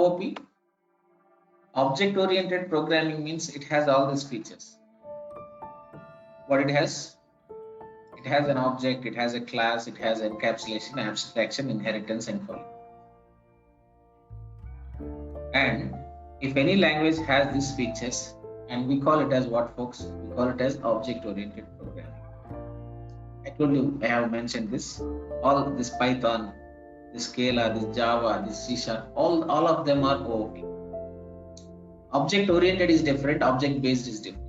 OOP, object-oriented programming means it has all these features. What it has? It has an object, it has a class, it has encapsulation, abstraction, inheritance, and calling. And if any language has these features, and we call it as what, folks? We call it as object-oriented programming. I told you, I have mentioned this. All this Python, this Scala, this Java, this C#, all of them are OOP. Object-oriented is different, object-based is different.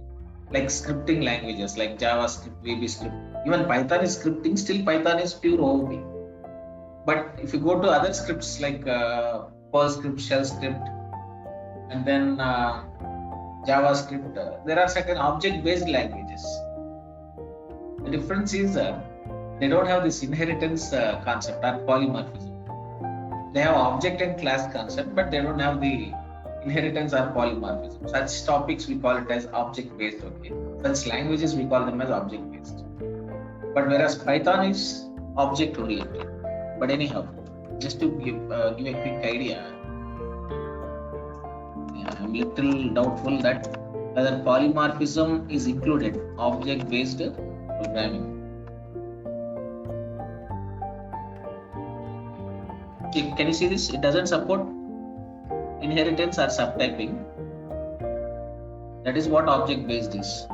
Like scripting languages, like JavaScript, VBScript, even Python is scripting, still Python is pure OOP. But if you go to other scripts like Perl script, shell script, and then JavaScript, there are certain object-based languages. The difference is they don't have this inheritance concept or polymorphism. They have object and class concept, but they don't have the inheritance or polymorphism. Such topics we call it as object-based. Okay, such languages we call them as object-based. But whereas Python is object-oriented. But anyhow, just to give a quick idea, I'm little doubtful that whether polymorphism is included object-based programming. Can you see this? It doesn't support inheritance or subtyping. That is what object-based is.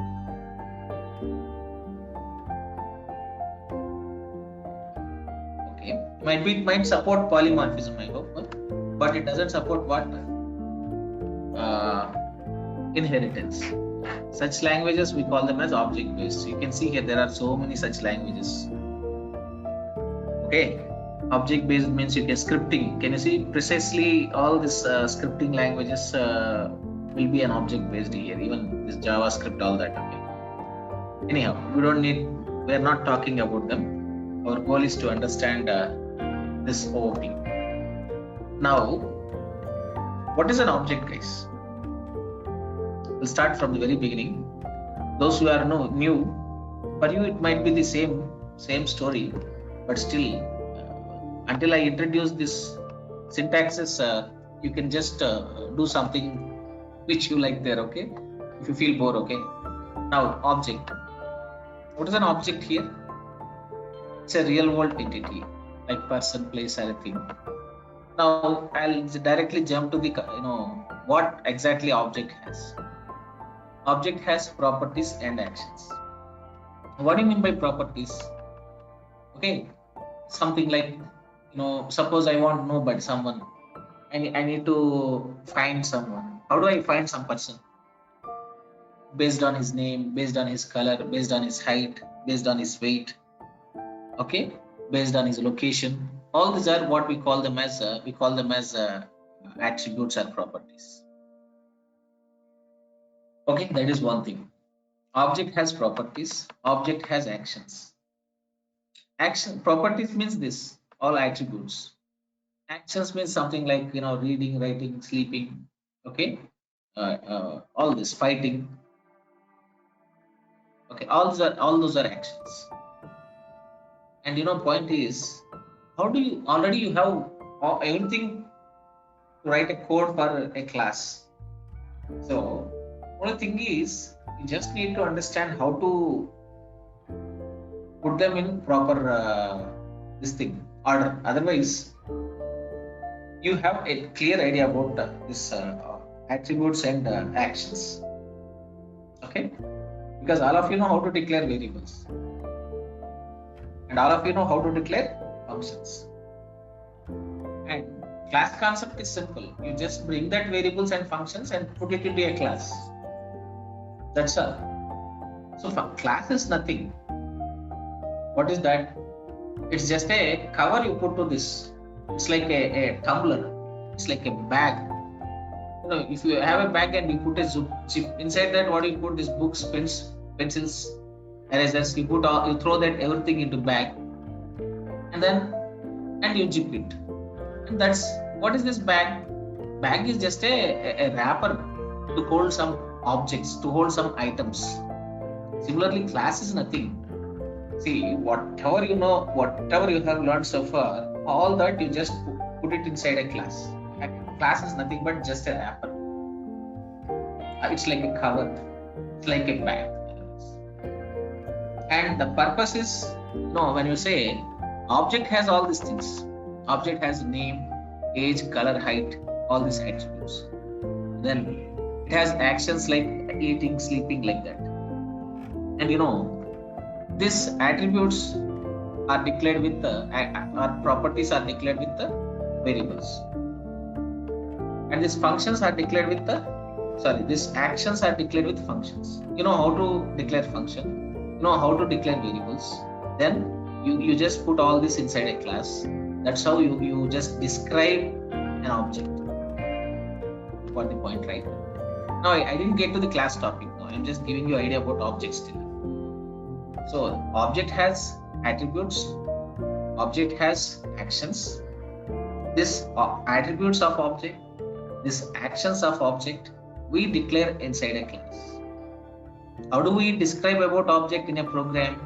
Okay, it might support polymorphism, I hope, but it doesn't support what? Inheritance. Such languages we call them as object-based. So you can see here there are so many such languages. Okay, object-based means you get scripting. Can you see precisely all this scripting languages will be an object-based here, even this JavaScript, all that. Okay. Anyhow, we are not talking about them. Our goal is to understand this OOP. Now, what is an object, guys? We'll start from the very beginning. Those who are new, for you it might be the same story, but still, until I introduce this syntaxes, you can just do something which you like there. Okay, if you feel bored. Okay. Now, object. What is an object here? It's a real-world entity, like person, place, or a thing. Now, I'll directly jump to the what exactly object has. Object has properties and actions. What do you mean by properties? Okay, something like, suppose I want to know about someone. I need to find someone. How do I find some person? Based on his name, based on his color, based on his height, based on his weight. Okay, based on his location. All these are what we call them as attributes or properties. Okay, that is one thing. Object has properties. Object has actions. Properties means this, all attributes. Actions means something like reading, writing, sleeping. Okay, all this, fighting. Okay, all those are actions. And point is, how do you already you have everything to write a code for a class. So only thing is, you just need to understand how to put them in proper order. Otherwise, you have a clear idea about this attributes and actions. Okay, because all of you know how to declare variables, and all of you know how to declare functions. And class concept is simple. You just bring that variables and functions and put it into a class. That's all. So class is nothing. What is that? It's just a cover you put to this. It's like a tumbler. It's like a bag. If you have a bag and you put a zip inside that, what do you put? These books, pens, pencils, erasers. You throw that everything into bag, and you zip it. And that's what is this bag? Bag is just a wrapper to hold some objects, to hold some items. Similarly, class is nothing. See, whatever you have learned so far, all that you just put it inside a class. class is nothing but just a wrapper. It's like a cover, it's like a bag. And the purpose is, when you say object has all these things, object has name, age, color, height, all these attributes. Then it has actions like eating, sleeping, like that. And these attributes are declared with our properties are declared with the variables, and these functions are declared with these actions are declared with functions. You know how to declare function, you know how to declare variables. Then you just put all this inside a class. That's how you just describe an object. You got the point, right? Now I didn't get to the class topic. Now I'm just giving you idea about objects still. So object has attributes, object has actions. This attributes of object, these actions of object, we declare inside a class. How do we describe about object in a program?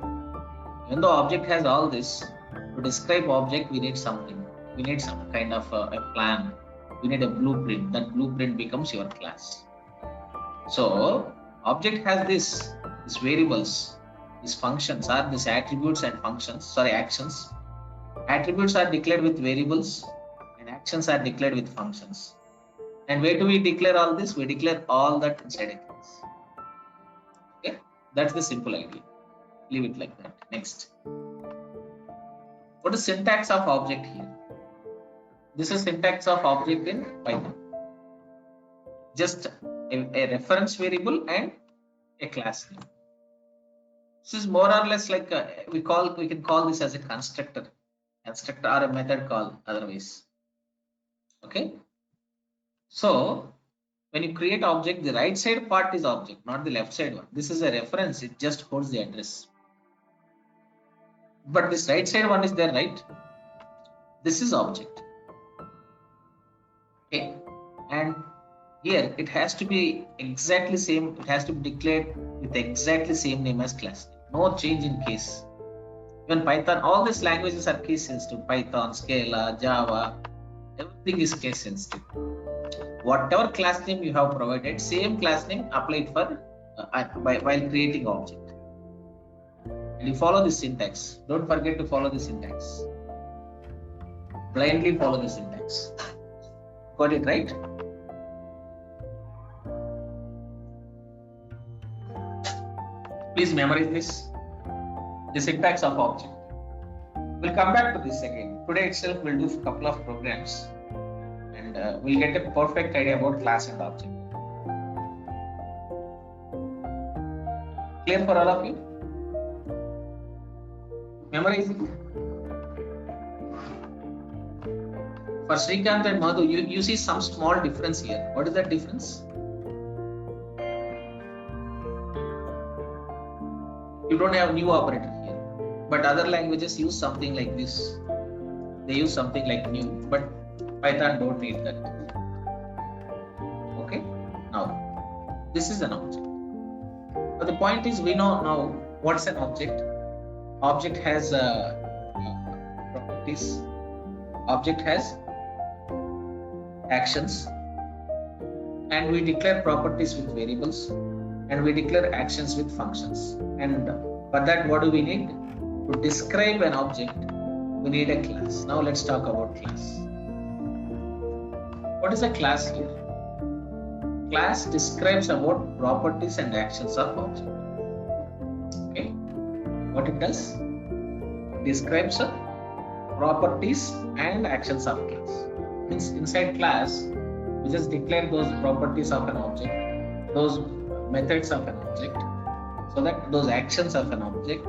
Even though object has all this, to describe object we need something. We need some kind of a plan. We need a blueprint. That blueprint becomes your class. So object has these variables, these functions are these attributes and functions, actions. Attributes are declared with variables and actions are declared with functions. And where do we declare all this? We declare all that inside a class. Okay, that's the simple idea. Leave it like that. Next, what is syntax of object here? This is syntax of object in Python. Just a reference variable and a class name. This is more or less like we can call this as a constructor or a method call otherwise. Okay. So when you create object, the right side part is object, not the left side one. This is a reference, it just holds the address. But this right side one is there, right? This is object. Okay. And here it has to be exactly same, it has to be declared with exactly same name as class. No change in case. Even Python, all these languages are case sensitive. Python, Scala, Java, everything is case sensitive. Whatever class name you have provided, same class name applied for while creating object. And you follow the syntax. Don't forget to follow the syntax. Blindly follow the syntax. Got it right? Please memorize this. The syntax of object. We'll come back to this again. Today itself we'll do a couple of programs. We'll get a perfect idea about class and object. Clear for all of you? Memorize it. For Srikanth and Madhu, you see some small difference here. What is that difference? You don't have new operator here, but other languages use something like this. They use something like new, but Python don't need that. Okay, now this is an object. But the point is, we know now what's an object. Object has properties. Object has actions, and we declare properties with variables, and we declare actions with functions. And for that, what do we need? To describe an object, we need a class. Now let's talk about class. What is a class here? Class describes about properties and actions of object. Okay, what it does? It describes properties and actions of class. Means inside class, we just declare those properties of an object, those methods of an object, so that those actions of an object,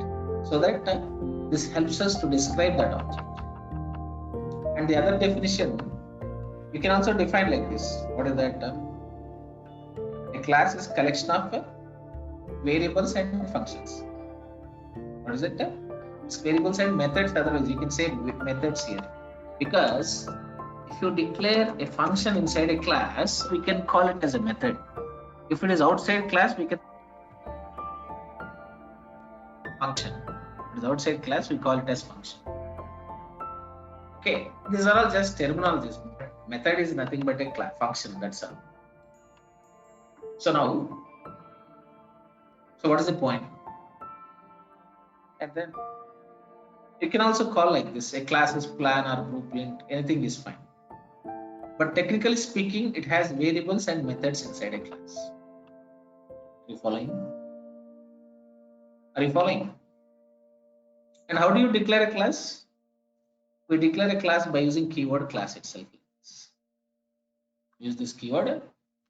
so that this helps us to describe that object. And the other definition, you can also define like this. What is that? A class is collection of variables and functions. What is it? It's variables and methods. Otherwise, you can say methods here, because if you declare a function inside a class, we can call it as a method. If it is outside class, we can function. If it is outside class, we call it as function. Okay, these are all just terminologies. Method is nothing but a function, that's all. So now, so what is the point? And then you can also call like this, a class is plan or blueprint, anything is fine. But technically speaking, it has variables and methods inside a class. Are you following? Are you following? And how do you declare a class? We declare a class by using keyword class itself. Use this keyword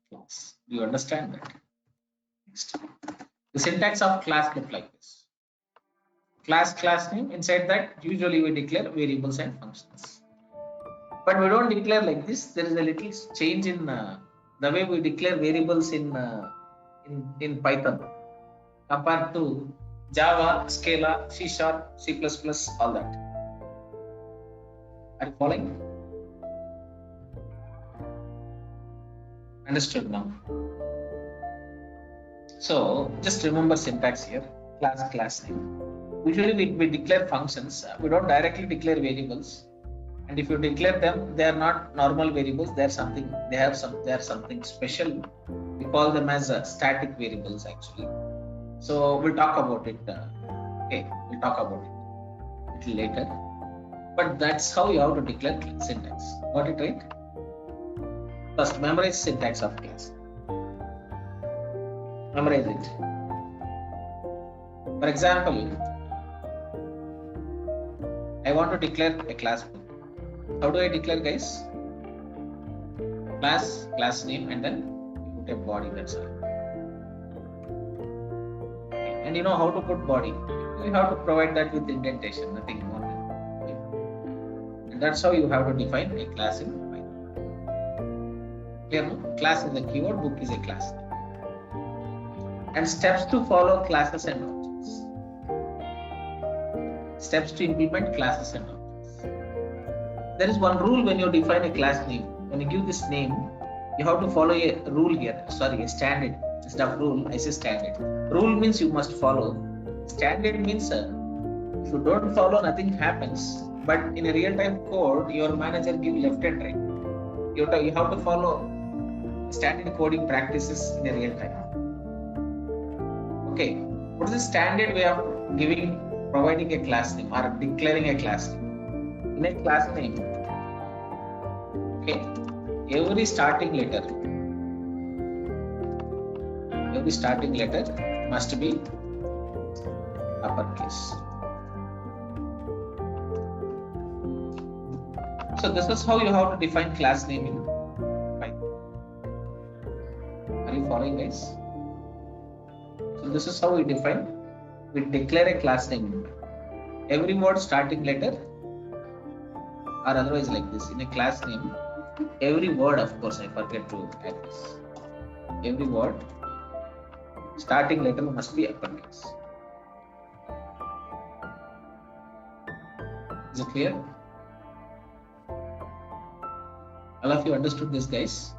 class. Do you understand that? Next. The syntax of class looks like this. Class name, inside that usually we declare variables and functions. But we don't declare like this. There is a little change in the way we declare variables in Python compared to Java, Scala, C#, C++, all that. Are you following? Understood now? So just remember syntax here. Class name. Usually we declare functions. We don't directly declare variables. And if you declare them, they are not normal variables. They are something special. We call them as static variables actually. So we'll talk about it. We'll talk about it a little later. But that's how you have to declare syntax. Got it right? First, memorize syntax of class. Memorize it. For example, I want to declare a class. How do I declare, guys? Class name, and then you put a body, that's all. Okay. And you know how to put body. You have to provide that with indentation, nothing more. Okay. And that's how you have to define a class in Python. Clear, no? Class is a keyword, book is a class. And steps to follow classes and objects. Steps to implement classes and objects. There is one rule when you define a class name. When you give this name, you have to follow a rule here. Sorry, a standard. Instead of rule, I say standard. Rule means you must follow. Standard means if you don't follow, nothing happens. But in a real-time code, your manager gives left and right. You have to follow standard coding practices in a real time. Okay, what is the standard way of providing a class name or declaring a class name? In a class name, okay, every starting letter must be uppercase. So this is how you have to define class name in Python. Are you following, guys? So this is how we declare a class name. Every word starting letter, or otherwise like this. In a class name, every word, of course, I forget to add this. Every word starting letter must be uppercase. Is it clear? All of you understood this, guys?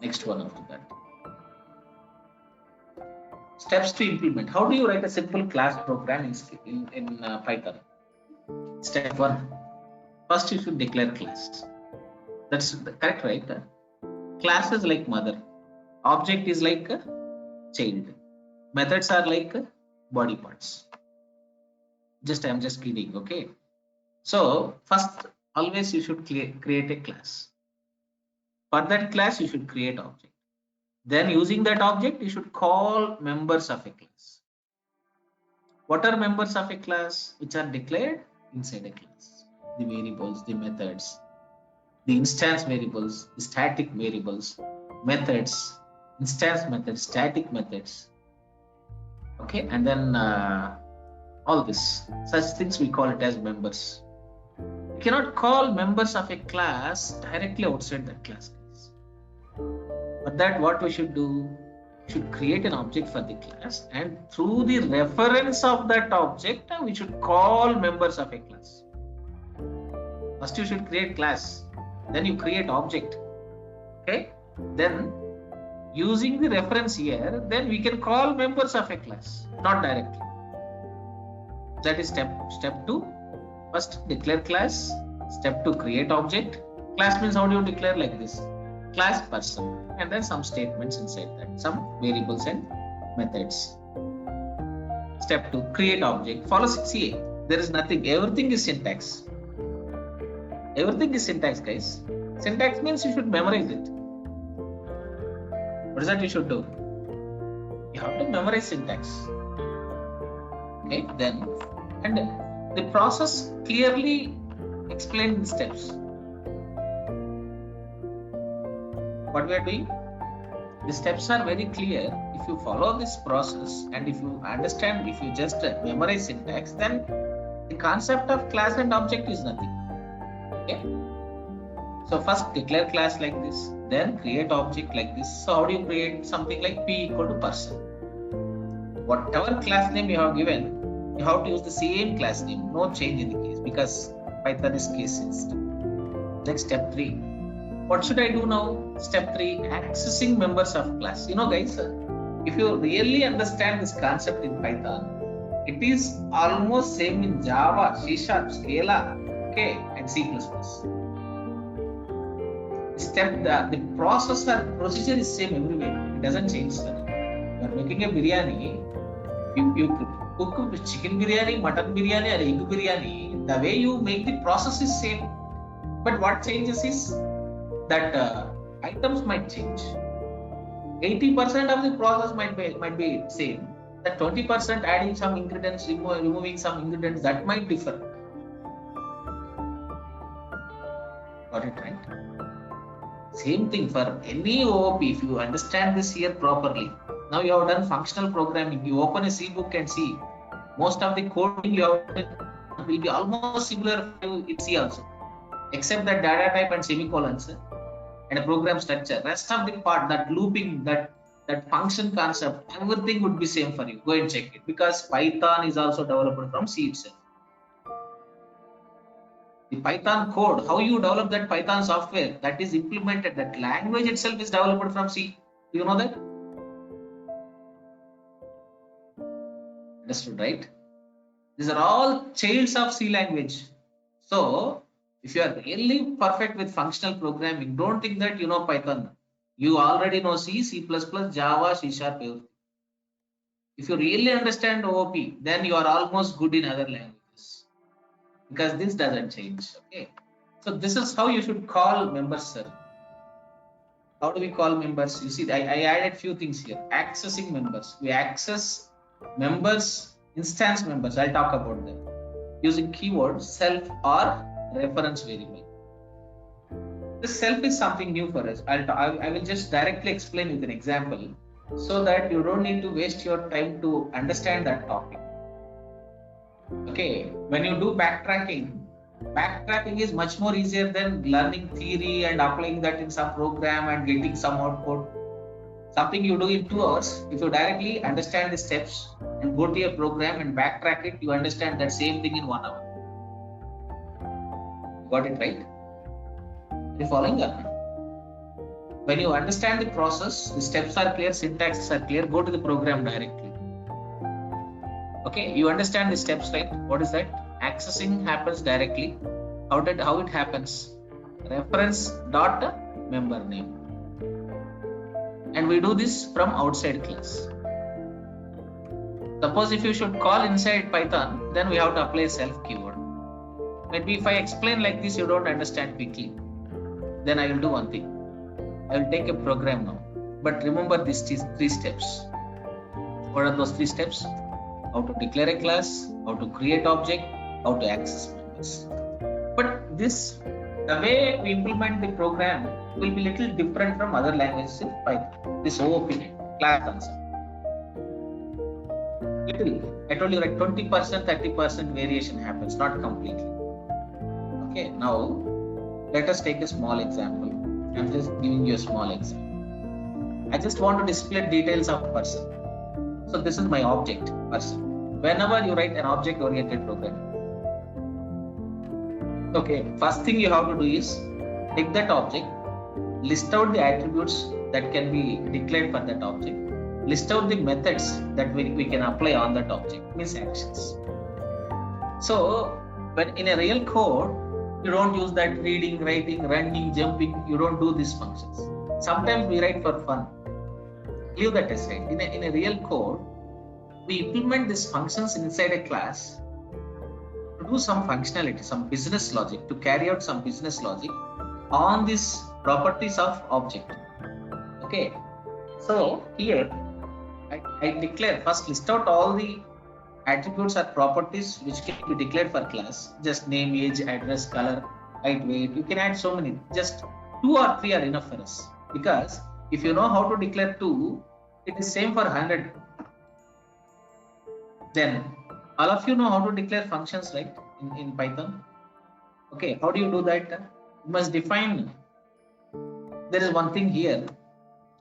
Next one after that. Steps to implement. How do you write a simple class program in Python? Step 1. First, you should declare class. That's correct, right? Class is like mother. Object is like child. Methods are like body parts. I'm just kidding, okay? So first, always you should create a class. For that class, you should create object. Then using that object, you should call members of a class. What are members of a class? Which are declared inside a class. The variables, the methods, the instance variables, the static variables, methods, instance methods, static methods. Okay, and then all this. Such things we call it as members. You cannot call members of a class directly outside that class. For that, what we should do, we should create an object for the class, and through the reference of that object, we should call members of a class. First, you should create class, then you create object. Okay, then using the reference here, then we can call members of a class, not directly. That is step 2. First, declare class. Step 2, create object. Class means how do you declare like this? Class person, and then some statements inside that, some variables and methods. Step 2, create object. Follow 6A. There is nothing. Everything is syntax. Everything is syntax, guys. Syntax means you should memorize it. What is that you should do? You have to memorize syntax. Okay, then, and the process clearly explained the steps. What we are doing? The steps are very clear. If you follow this process and if you understand, if you just memorize syntax, then the concept of class and object is nothing. Okay. So first declare class like this, then create object like this. So how do you create something like p equal to person? Whatever class name you have given, you have to use the same class name. No change in the case because Python is case sensitive. Next, step 3. What should I do now? Step 3, accessing members of class. You know, guys, if you really understand this concept in Python, it is almost same in Java, C#, Scala, okay, and C++. The process or procedure is same everywhere. It doesn't change. You are making a biryani. You cook chicken biryani, mutton biryani, or egg biryani. The way you make the process is same. But what changes is that items might change. 80% of the process might be same. That 20% adding some ingredients, removing some ingredients, that might differ. Got it right? Same thing for any OOP. If you understand this here properly, now you have done functional programming. You open a C book and see most of the coding you have done will be almost similar to C also, except that data type and semicolons and a program structure. Rest of the part, that looping, that function concept, everything would be same for you. Go and check it because Python is also developed from C itself. The Python code, how you develop that Python software, that is implemented, that language itself is developed from C. Do you know that? Understood, right? These are all childs of C language. So, if you are really perfect with functional programming, don't think that you know Python. You already know C, C++, Java, C#, everything. If you really understand OOP, then you are almost good in other languages. Because this doesn't change. Okay. So this is how you should call members, sir. How do we call members? You see, I added few things here. Accessing members. We access members, instance members. I'll talk about them. Using keyword self or reference variable. This self is something new for us. I will just directly explain with an example so that you don't need to waste your time to understand that topic. Okay, when you do backtracking is much more easier than learning theory and applying that in some program and getting some output. Something you do in 2 hours, if you directly understand the steps and go to your program and backtrack it, you understand that same thing in 1 hour. Got it right? Are you following up? When you understand the process, the steps are clear, syntaxes are clear, go to the program directly. Okay, you understand the steps, right? What is that? Accessing happens directly. How it happens? Reference dot member name. And we do this from outside class. Suppose if you should call inside Python, then we have to apply self keyword. Maybe if I explain like this, you don't understand quickly. Then I will do one thing. I will take a program now. But remember these 3 steps. What are those 3 steps? How to declare a class, how to create object, how to access members. But the way we implement the program will be little different from other languages in Python. This OOP, class concept. Little, I told you like 20%, 30% variation happens, not completely. Okay, now let us take a small example. I'm just giving you a small example. I just want to display details of person. So this is my object, person. Whenever you write an object-oriented program, okay, first thing you have to do is take that object, list out the attributes that can be declared for that object, list out the methods that we can apply on that object, means actions. So But in a real code, you don't use that reading, writing, running, jumping. You don't do these functions. Sometimes we write for fun. Leave that aside. In a real code, we implement these functions inside a class to do some functionality, some business logic, to carry out some business logic on these properties of object. Okay. So here I declare, first list out all the attributes or properties which can be declared for class. Just name, age, address, color, height, weight. You can add so many. Just 2 or 3 are enough for us. Because if you know how to declare 2, it is same for 100. Then all of you know how to declare functions, right? In Python. Okay, how do you do that? You must define. There is one thing here.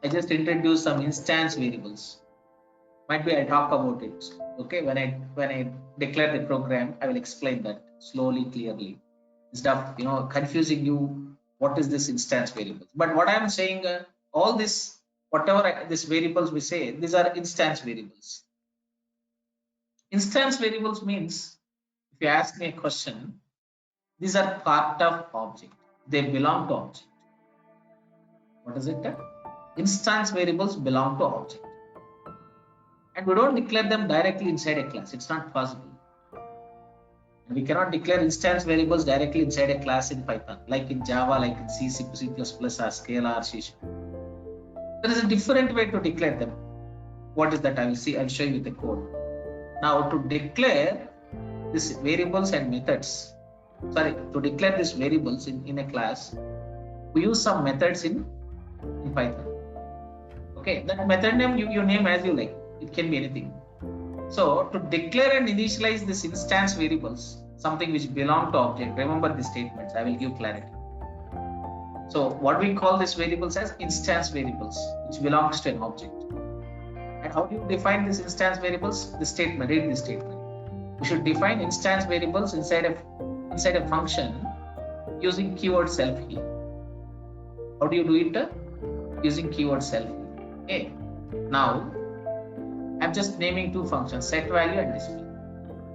I just introduced some instance variables. Might be I talk about it. Okay, when I declare the program, I will explain that slowly, clearly, instead of confusing you. What is this instance variable? But what I am saying, all this, whatever these variables we say, these are instance variables. Instance variables means, if you ask me a question, these are part of object. They belong to object. What is it? Instance variables belong to object. And we don't declare them directly inside a class. It's not possible. And we cannot declare instance variables directly inside a class in Python, like in Java, like in C, C++, or Scala, or C#. There is a different way to declare them. What is that? I'll show you with the code. Now, to declare these variables and methods, to declare these variables in a class, we use some methods in Python. Okay, that method name you name as you like. It can be anything. So to declare and initialize this instance variables, something which belong to object, remember the statements, I will give clarity. So what we call these variables as instance variables, which belongs to an object. And how do you define these instance variables? The statement, read the statement. We should define instance variables inside a function using keyword self here. How do you do it? Using keyword self here. Okay. Now I'm just naming 2 functions, set value and display.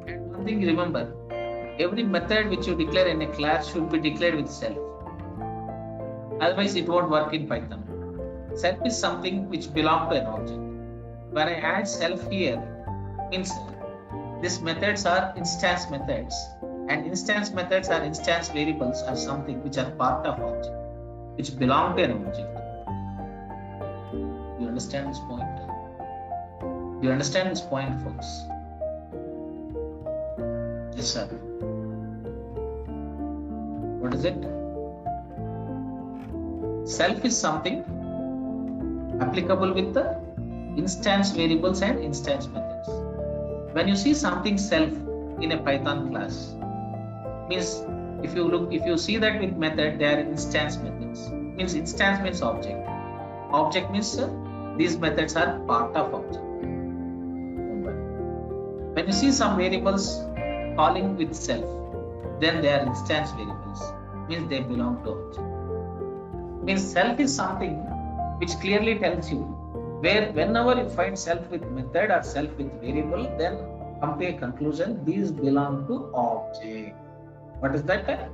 And one thing remember, every method which you declare in a class should be declared with self. Otherwise it won't work in Python. Self is something which belongs to an object. When I add self here, means these methods are instance methods, and instance methods are instance variables or something which are part of object, which belong to an object. You understand this point? You understand this point, folks? Yes, sir. What is it? Self is something applicable with the instance variables and instance methods. When you see something self in a Python class, means if you see that with method, they are instance methods. Means instance means object. Object means these methods are part of object. When you see some variables calling with self, then they are instance variables. Means they belong to object. Means self is something which clearly tells you whenever you find self with method or self with variable, then come to a conclusion, these belong to object. What is that?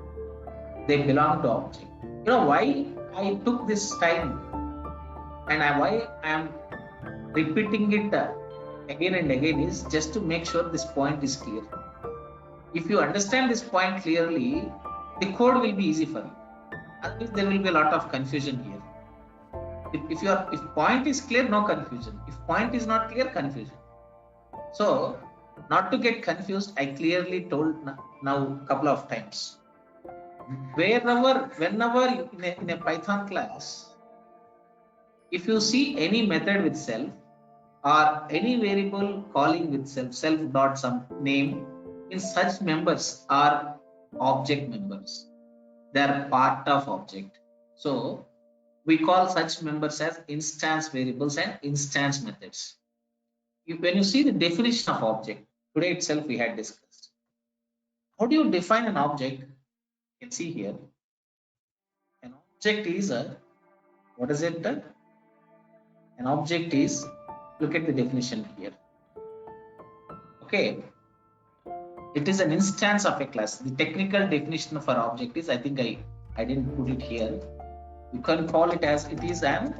They belong to object. You know why I took this time and why I am repeating it again and again is just to make sure this point is clear. If you understand this point clearly, the code will be easy for you. Otherwise, there will be a lot of confusion here. If point is clear, no confusion. If point is not clear, confusion. So, not to get confused, I clearly told now a couple of times. Whenever in a Python class, if you see any method with self or any variable calling with self dot some name, in such members are object members. They are part of object. So we call such members as instance variables and instance methods. When you see the definition of object, today itself we had discussed. How do you define an object? You can see here. An object is what is it? An object is, look at the definition here. Okay. It is an instance of a class. The technical definition for object is, I think I didn't put it here. You can call it as it is an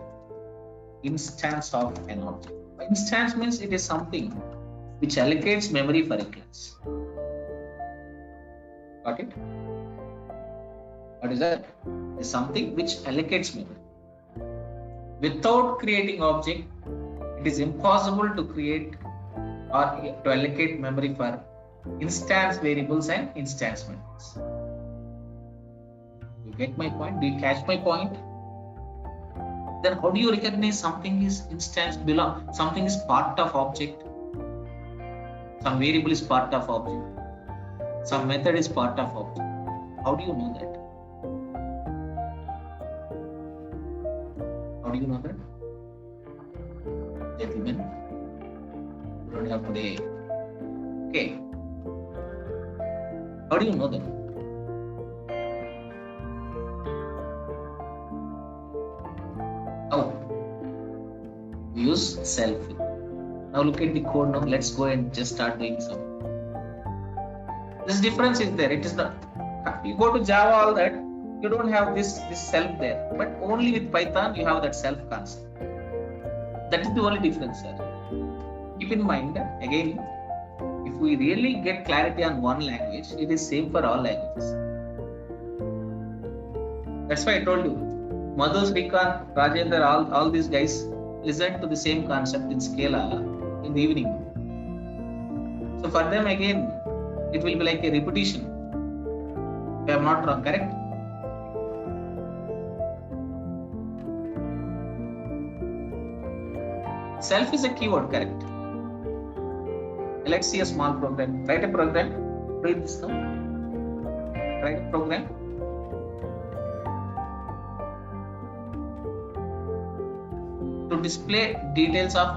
instance of an object. Instance means it is something which allocates memory for a class. Got it? What is that? It's something which allocates memory. Without creating object, it is impossible to create or to allocate memory for instance variables and instance methods. You get my point? Do you catch my point? Then how do you recognize something is instance something is part of object? Some variable is part of object. Some method is part of object. How do you know that? How do you know that? Gentlemen, you don't have today. Okay. How do you know that? How? We use self. Now look at the code now. Let's go and just start doing some. This difference is there. It is not. You go to Java, all that, you don't have this self there. But only with Python you have that self concept. That is the only difference, sir. Keep in mind, again, if we really get clarity on one language, it is same for all languages. That's why I told you, Madhu, Srikanth, Rajendra, all these guys listen to the same concept in Scala in the evening. So for them again, it will be like a repetition. If I am not wrong, correct? Self is a keyword, correct? Let's see a small program. Write a program. Read this now. Write a program. To display details of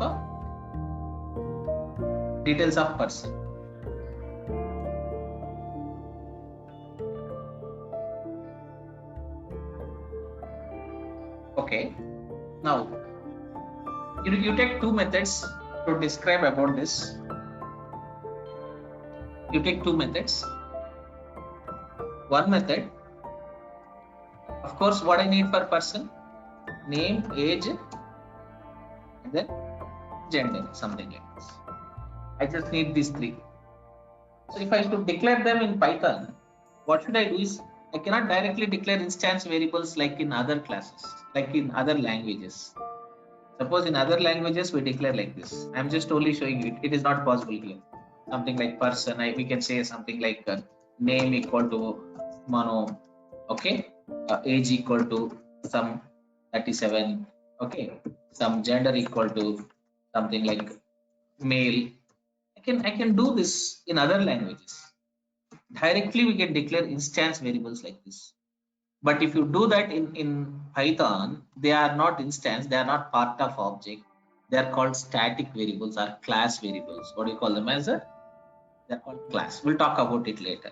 person. Okay. Now you take two methods to describe about this. You take two methods. One method, of course, what I need for person, name, age, and then gender, something like this. I just need these three. So if I should declare them in Python, what should I do is, I cannot directly declare instance variables like in other classes, like in other languages. Suppose in other languages we declare like this. I'm just only showing you it is not possible here. Something like person, we can say something like name equal to Mano, okay, age equal to some 37, okay, some gender equal to something like male. I can do this in other languages. Directly we can declare instance variables like this. But if you do that in Python, they are not instance, they are not part of object. They are called static variables or class variables. What do you call them as? They are called class. We'll talk about it later.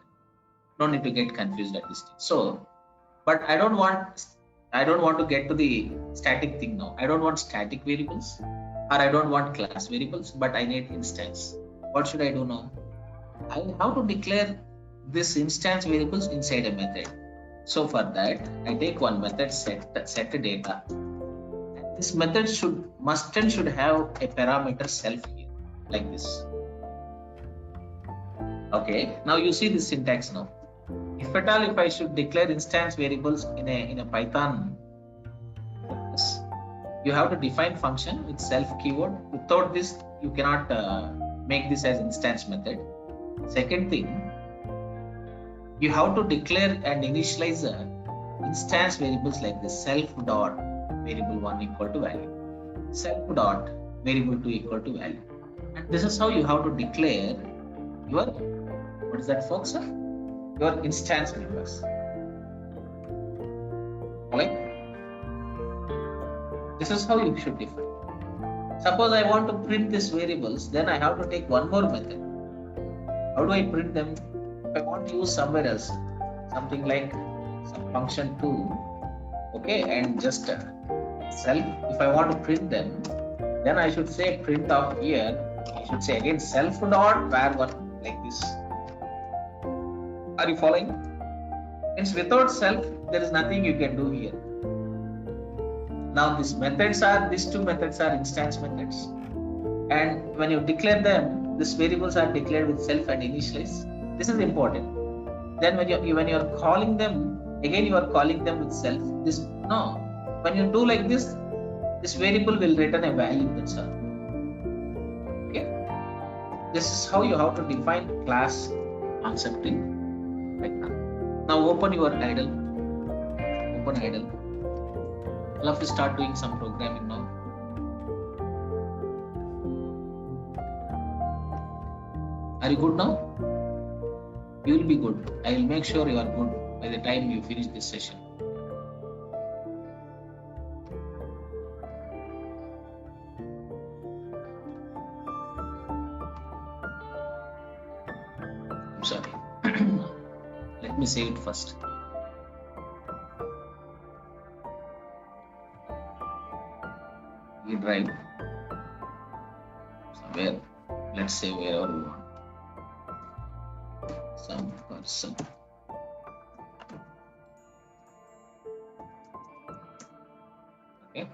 Don't need to get confused at this stage. So, but I don't want to get to the static thing now. I don't want static variables or I don't want class variables, but I need instance. What should I do now? I have to declare this instance variables inside a method. So for that, I take one method set data. This method should have a parameter self here, like this. Okay, now you see the syntax now. If at all, if I should declare instance variables in a Python, you have to define function with self keyword. Without this, you cannot make this as instance method. Second thing, you have to declare and initialize instance variables like this: self dot variable 1 equal to value, self dot variable 2 equal to value. And this is how you have to declare your, what is that, folks? Your instance members. Alright? This is how you should define. Suppose I want to print these variables, then I have to take one more method. How do I print them? If I want to use somewhere else, something like some function 2, okay, and just self, if I want to print them, then I should say print of here. I should say again self dot var1 like this. Are you following? Means without self, there is nothing you can do here. Now these two methods are instance methods, and when you declare them, these variables are declared with self and initialize. This is important. Then when you're calling them, again you are calling them with self. When you do like this variable will return a value. That's all. Okay. This is how you have to define class concept in Python. Now open your idle. Open idle. I'll have to start doing some programming now. Are you good now? You will be good. I will make sure you are good by the time you finish this session. I'm sorry. Let me save it first. We drive somewhere. Let's say wherever we want. Some person. Okay.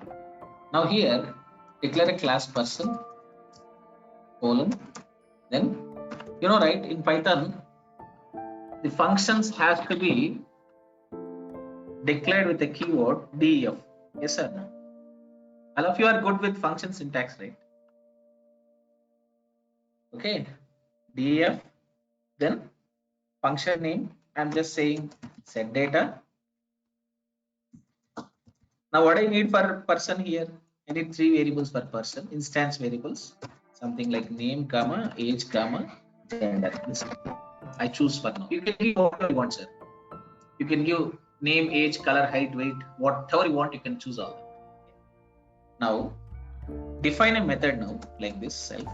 Now here declare a class person colon. Then right, in Python the functions has to be declared with the keyword def. Yes or no? All of you are good with function syntax, right? Okay, def, then function name. I'm just saying set data. Now what I need for person here? I need 3 variables per person, instance variables, something like name, comma, age, comma, gender. This I choose for now. You can give whatever you want, sir. You can give name, age, color, height, weight, whatever you want. You can choose all that. Now define a method now like this self.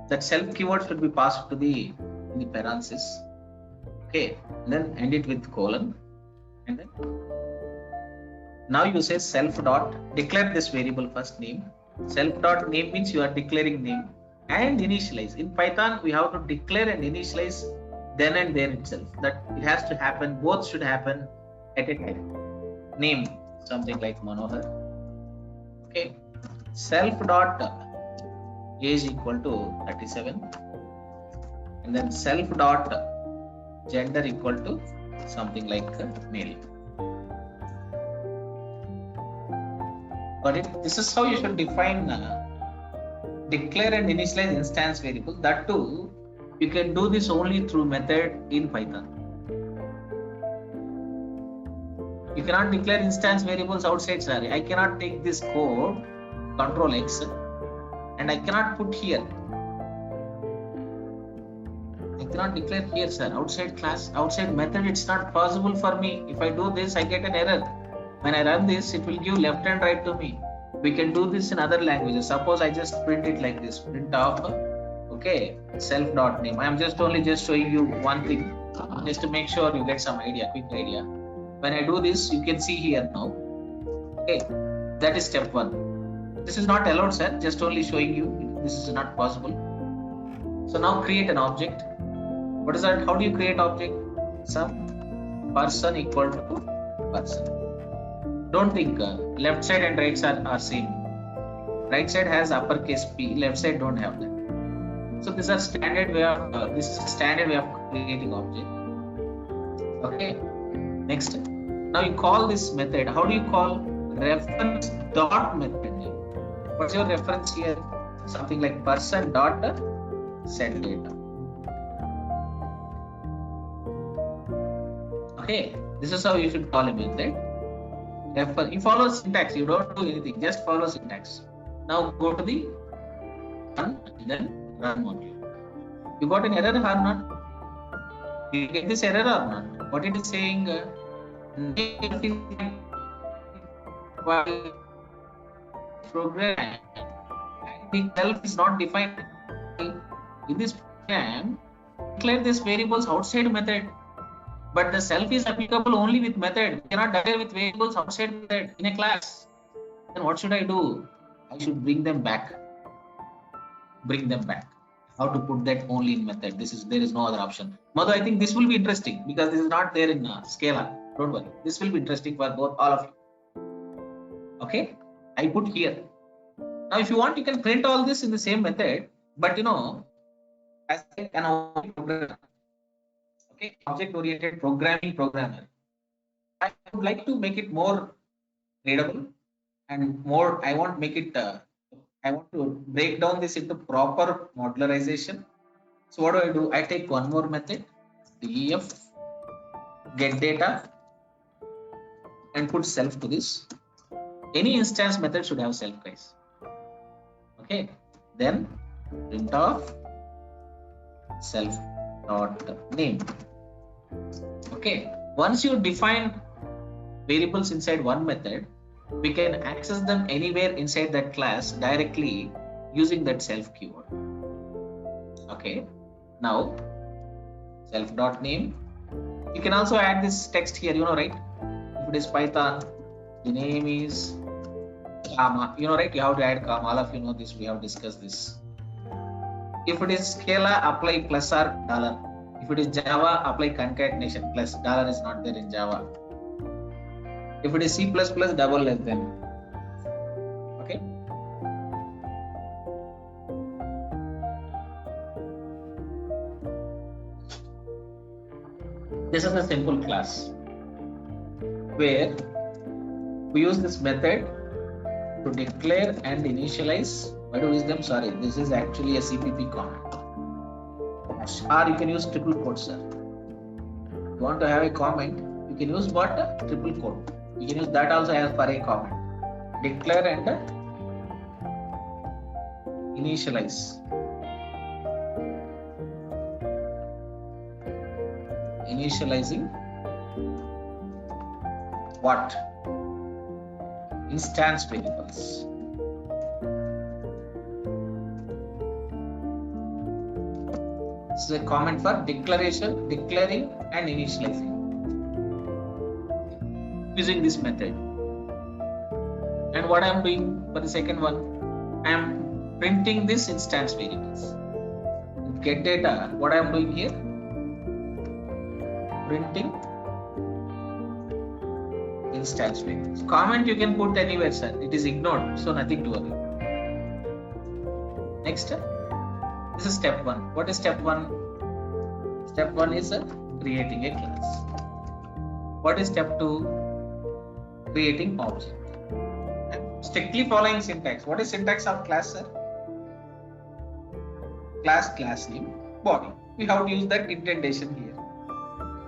That self keyword should be passed to in the parenthesis. Okay, and then end it with colon, and then now you say self dot declare this variable first name. Self dot name means you are declaring name, and initialize. In Python we have to declare and initialize then and there itself. That it has to happen, both should happen at a time. Name something like Manohar. Okay, self dot age equal to 37, and then self dot gender equal to something like male. Got it? This is how you should define declare and initialize instance variable. That too, you can do this only through method in Python. You cannot declare instance variables outside. Sorry, I cannot take this code, Control X, and I cannot put here. I cannot declare here, sir. Outside class, outside method, it's not possible for me. If I do this, I get an error. When I run this, it will give left and right to me. We can do this in other languages. Suppose I just print it like this, print off, okay, self dot name. I am just showing you one thing, just to make sure you get some idea, quick idea. When I do this, you can see here now. Okay, that is step 1. This is not allowed, sir. Just only showing you. This is not possible. So now create an object. What is that? How do you create object? Some person equal to person. Don't think left side and right side are same. Right side has uppercase P. Left side don't have that. So this is standard way of creating object. Okay. Next. Now you call this method. How do you call? Reference dot method name. What's your reference here? Something like person dot set data. Okay, this is how you should call a method. You follow syntax. You don't do anything. Just follow syntax. Now go to the run and then run module. You got an error or not? You get this error or not? What it is saying? Program itself is not defined. In this program, declare these variables outside method, but the self is applicable only with method. We cannot declare with variables outside method in a class. Then what should I do? I should bring them back. how to put that only in method. There is no other option. Madhu, I think this will be interesting because this is not there in Scala. Don't worry, this will be interesting for both all of you. Okay, I put here. Now if you want, you can print all this in the same method, but as an object programmer, okay, object oriented programmer, I would like to make it more readable and more. I want make it I want to break down this into proper modularization. So what do? I take one more method, def get data, and put self to this. Any instance method should have self, guys. Okay, then print of self dot name. Okay, once you define variables inside one method, we can access them anywhere inside that class directly using that self keyword. Okay, now self dot name. You can also add this text here, right? If it is Python, the name is comma, right? You have to add comma. All of you know this, we have discussed this. If it is Scala, apply plus or dollar. If it is Java, apply concatenation plus. Dollar is not there in Java. If it is C++, double less than. Okay. This is a simple class where we use this method to declare and initialize. Why do we use them? Sorry, this is actually a CPP comment. Or you can use triple quote, sir. You want to have a comment, you can use what? Triple quote. You can use that also as for a comment. Declare and initialize. Initializing what? Instance variables. This is a comment for declaration, declaring and initializing using this method. And what I am doing for the second one, I am printing this instance variables. Get data, what I am doing here, printing instance variables. Comment you can put anywhere, sir. It is ignored, so nothing to worry. Next, this is step 1. What is step 1? Step 1 is creating a class. What is step 2? Creating object. I'm strictly following syntax. What is syntax of class, sir? Class name, body. We have to use that indentation here.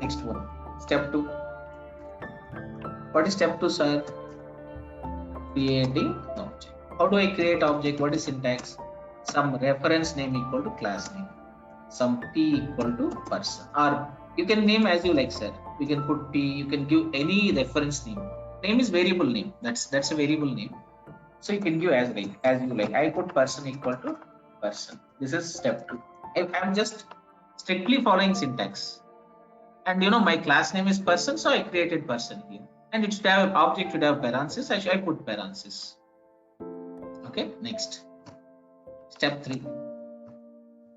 Next one, step 2. What is step 2, sir? Creating object. How do I create object? What is syntax? Some reference name equal to class name, some p equal to person, or you can name as you like, sir. You can put p, you can give any reference name. Name is variable name. That's a variable name. So you can give as you like. I put person equal to person. This is step 2. I'm just strictly following syntax. And my class name is person, so I created person here. And it should have object should have parentheses. I put parentheses. Okay, next. Step 3.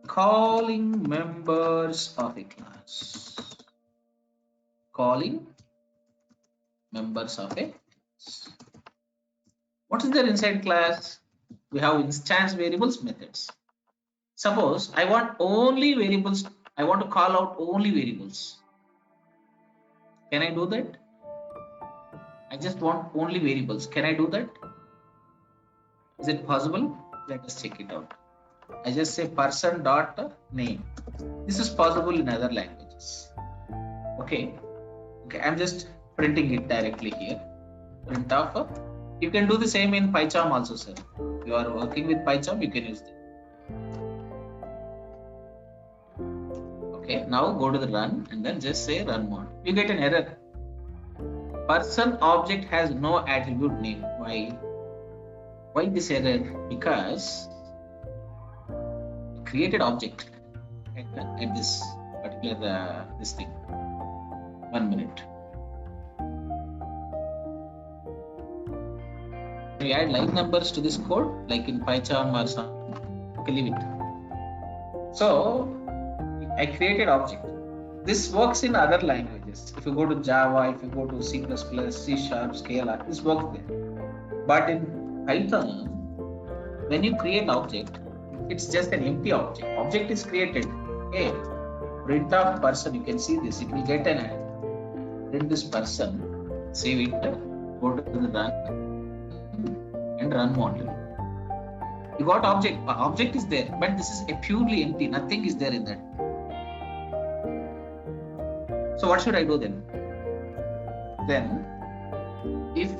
Calling members of a class. Calling members of a class. What is there inside class? We have instance variables, methods. Suppose I want only variables. I want to call out only variables. Can I do that? I just want only variables. Can I do that? Is it possible? Let us check it out. I just say person dot name. This is possible in other languages. Okay. I'm just printing it directly here. Print of. You can do the same in PyCharm also, sir. If you are working with PyCharm, you can use it. Okay. Now go to the run and then just say run mode. You get an error. Person object has no attribute name. Why? Why this error? Because created object at this particular this thing. 1 minute. We add line numbers to this code, like in PyCharm or something. Okay, leave it. So I created object. This works in other languages. If you go to Java, if you go to C++, C Sharp, Scala, this works there. But in Python, when you create object, it's just an empty object. Object is created. Okay, print of person. You can see this. It will get an ad. Print this person. Save it. Go to the run and run module. You got object. Object is there, but this is a purely empty. Nothing is there in that. So what should I do then? Then, if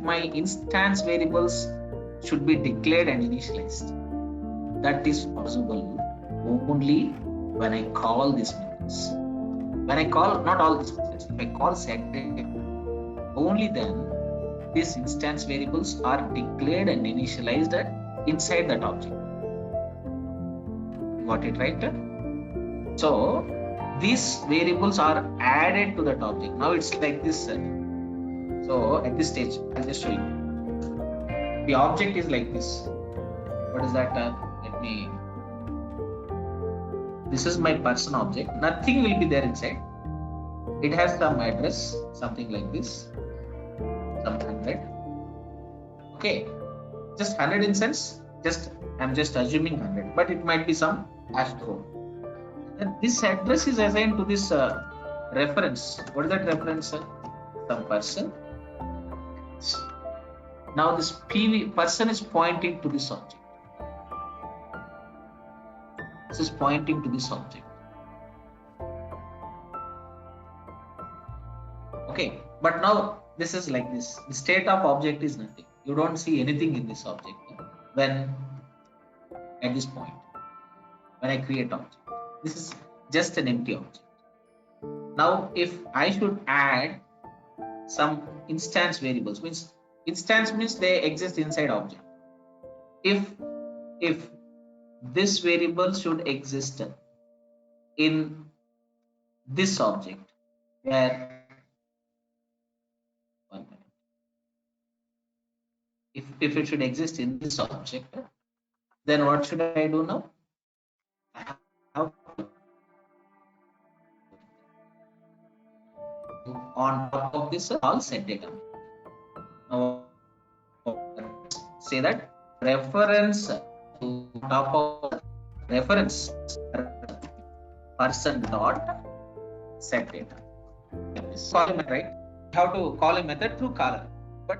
my instance variables should be declared and initialized, that is possible only when I call these methods. When I call not all these methods, if I call setData, only then these instance variables are declared and initialized inside that object. Got it right? So these variables are added to that object. Now it's like this. So at this stage, I'll just show you. The object is like this. What is that? This is my person object. Nothing will be there inside. It has some address, something like this. Some 100. Okay. Just 100 instance. I'm just assuming 100, but it might be some hash code. And this address is assigned to this reference. What is that reference? Some person. Now this PV person is pointing to this object. This is pointing to this object. Okay, but now this is like this. The state of object is nothing. You don't see anything in this object when at this point when I create object. This is just an empty object. Now if I should add some instance variables, instance means they exist inside object. If this variable should exist in this object, where if it should exist in this object, then what should I do now? On top of this, all setData. Now, say that reference to top of reference person dot setData. Call a method, right? How to call a method through caller, but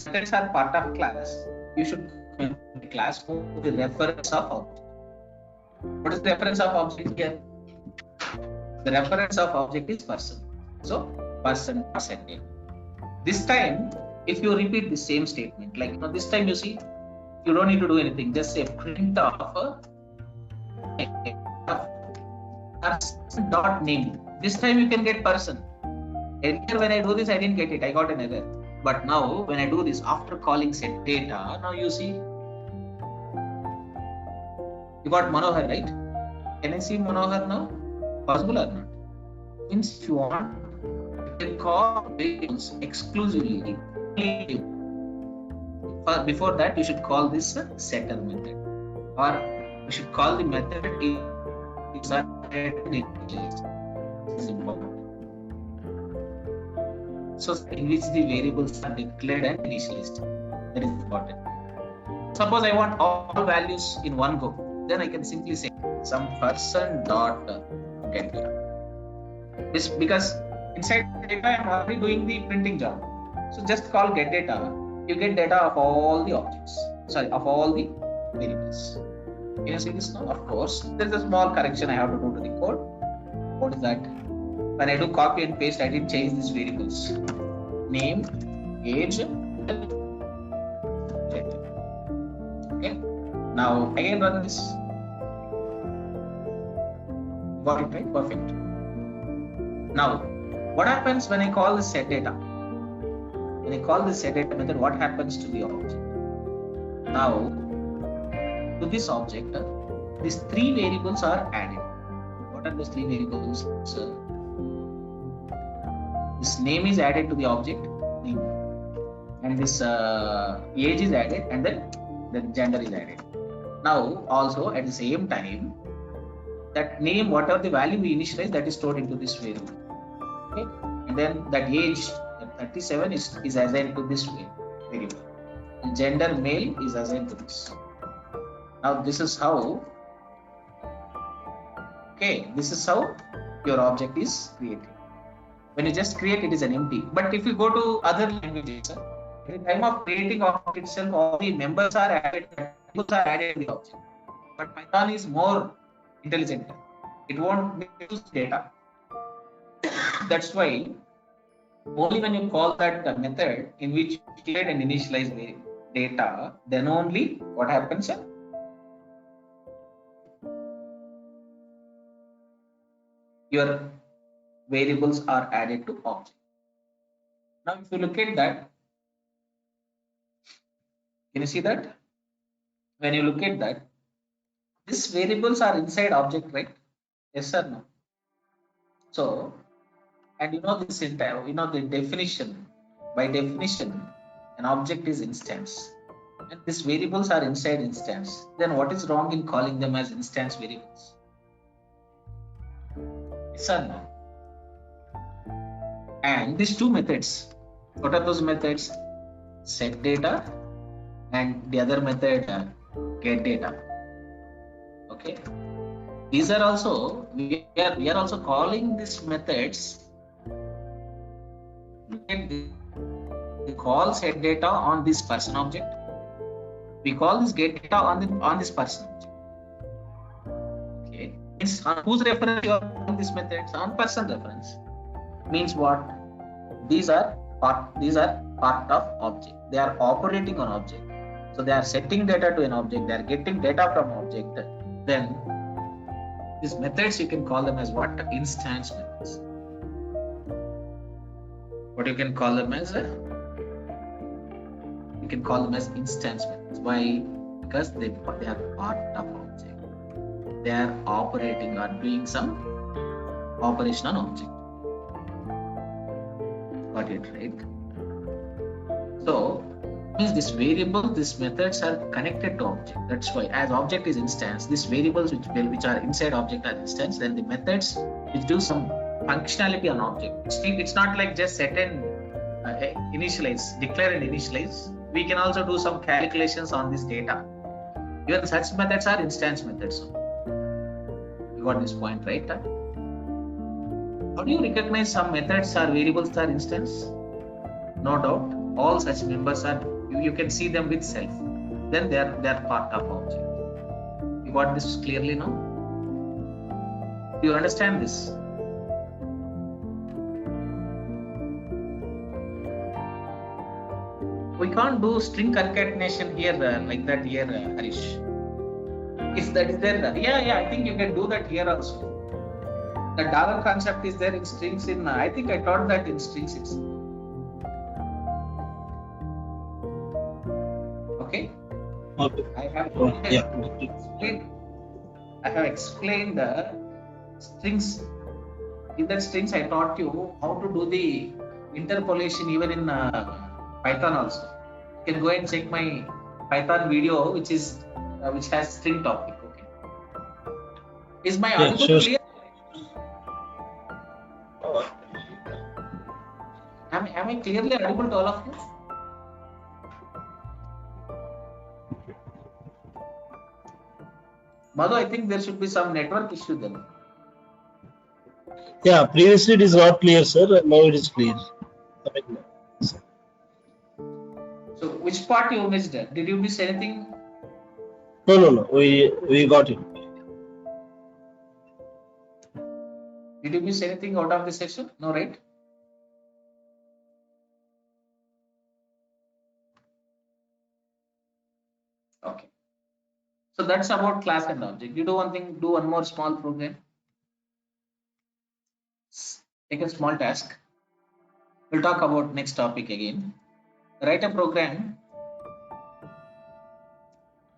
methods are part of class. You should make a class for the reference of object. What is the reference of object here? The reference of object is person. So person setData. This time, if you repeat the same statement, like this time you see, you don't need to do anything. Just say print of person dot name. This time you can get person. Earlier when I do this, I didn't get it. I got an error. But now when I do this after calling setData, now you see you got Manohar, right? Can I see Manohar now? Possible or not? Means if you want, you can call variables exclusively. Before that, you should call this setter method, or you should call the method is important. So in which the variables are declared and initialized. That is important. Suppose I want all values in one go, then I can simply say some person dot get data. This because inside data I am already doing the printing job. So just call get data. You get data of all the objects. Of all the variables. Can you see this now? Of course, there is a small correction I have to do to the code. What is that? When I do copy and paste, I didn't change these variables. Name, age, okay. Now again run this. Got it right? Perfect. Now, what happens when I call this setData? When I call this setData method, what happens to the object? Now, to this object, these three variables are added. What are those three variables? This name is added to the object, name, and this age is added, and then then gender is added. Now also at the same time, that name, whatever the value we initialize, that is stored into this variable. Okay, and then that age, that 37 is assigned to this variable. And gender male is assigned to this. Now this is how. Okay, this is how your object is created. When you just create, it is an empty. But if you go to other languages, at the time of creating object itself, all the members are added, to the object. But Python is more intelligent. It won't use data. That's why only when you call that method in which you create and initialize the data, then only what happens? Your variables are added to object. Now, if you look at that, can you see that? When you look at that, these variables are inside object, right? Yes or no? So, and you know this entire, the definition. By definition, an object is instance, and these variables are inside instance. Then what is wrong in calling them as instance variables? Yes or no? And these two methods, what are those methods? Set data and the other method, get data. Okay, these are also, we are also calling these methods. Look at this. We call set data on this person object. We call this get data on this person object. Okay, means on whose reference you are calling these methods? On person reference. Means what? These are part of object. They are operating on object. So they are setting data to an object. They are getting data from object. Then these methods, you can call them as what? Instance methods. What you can call them as? You can call them as instance methods. Why? Because they are part of object. They are operating or doing some operation on object. Got it, right? So means this variable, these methods are connected to object. That's why, as object is instance, these variables which are inside object are instance. Then the methods which do some functionality on object. It's not like just set and initialize, declare and initialize. We can also do some calculations on this data. Even such methods are instance methods. You got this point, right? How do you recognize some methods are variables are instance? No doubt, all such members are, you can see them with self. Then they are part of object. You got this clearly now? Do you understand this? We can't do string concatenation here like that here, Harish. If that is there, yeah, I think you can do that here also. The dollar concept is there in strings. I think I taught that in strings. Okay. I have explained the strings. In that strings, I taught you how to do the interpolation even in Python also. You can go and check my Python video, which has string topic. Okay. Is my audio clear? Am I clearly audible to all of you? Madhu, I think there should be some network issue then. Yeah, previously it is not clear, sir. Now it is clear. So, which part you missed? Did you miss anything? No. We got it. Did you miss anything out of the session? No, right? Okay. So that's about class and object. You do one thing, do one more small program. Take a small task. We'll talk about next topic again. Write a program.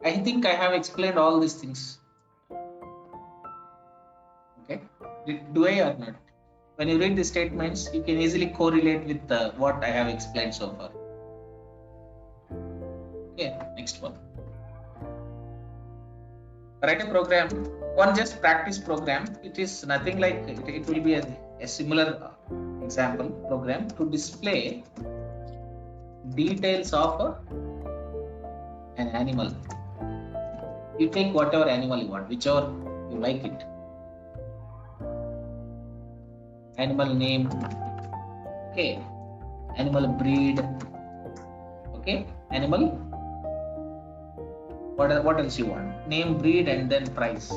I think I have explained all these things. Okay. Do I or not? When you read the statements, you can easily correlate with what I have explained so far. Okay, next one. write a program, one just practice program. It is nothing like it will be a similar example program to display details of an animal. You take whatever animal you want, whichever you like it. Animal name, okay. Animal breed, okay. Animal, what else you want? Name, breed, and then price.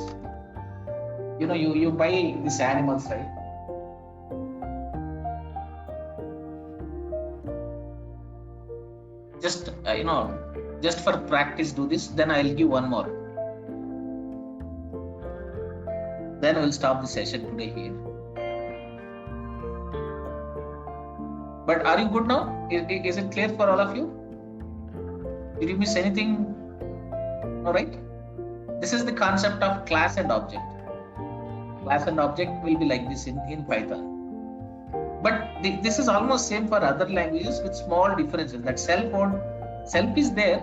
You know, you buy these animals, right? Just just for practice, do this. Then I'll give one more. Then we'll stop the session today here. But are you good now? Is it clear for all of you? Did you miss anything? All right. This is the concept of class and object. Class and object will be like this in Python. But this is almost same for other languages with small differences. That self is there,